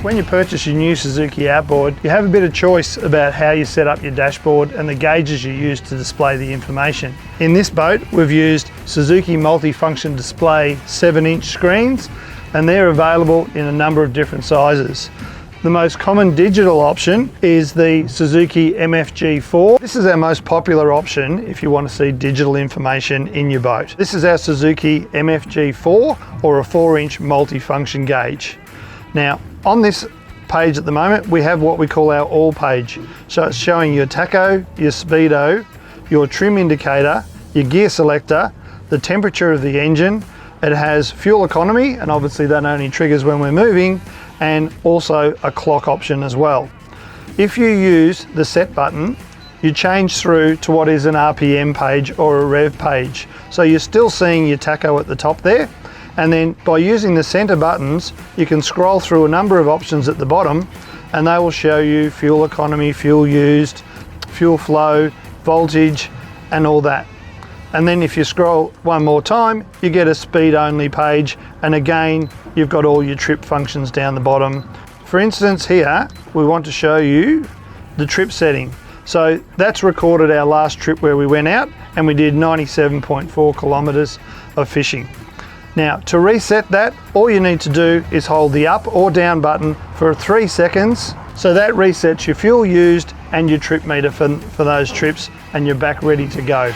When you purchase your new Suzuki Outboard, you have a bit of choice about how you set up your dashboard and the gauges you use to display the information. In this boat, we've used Suzuki multi-function display 7-inch screens, and they're available in a number of different sizes. The most common digital option is the Suzuki MFG4. This is our most popular option if you want to see digital information in your boat. This is our Suzuki MFG4, or a 4-inch multi-function gauge. Now, on this page at the moment, we have what we call our all page. So it's showing your tacho, your speedo, your trim indicator, your gear selector, the temperature of the engine. It has fuel economy, and obviously that only triggers when we're moving, and also a clock option as well. If you use the set button, you change through to what is an RPM page or a rev page. So you're still seeing your tacho at the top there, and then by using the center buttons, you can scroll through a number of options at the bottom, and they will show you fuel economy, fuel used, fuel flow, voltage, and all that. And then if you scroll one more time, you get a speed only page, and again you've got all your trip functions down the bottom. For instance, here we want to show you the trip setting. So that's recorded our last trip where we went out and we did 97.4 kilometers of fishing. Now, to reset that, all you need to do is hold the up or down button for 3 seconds. So that resets your fuel used and your trip meter for those trips, and you're back ready to go.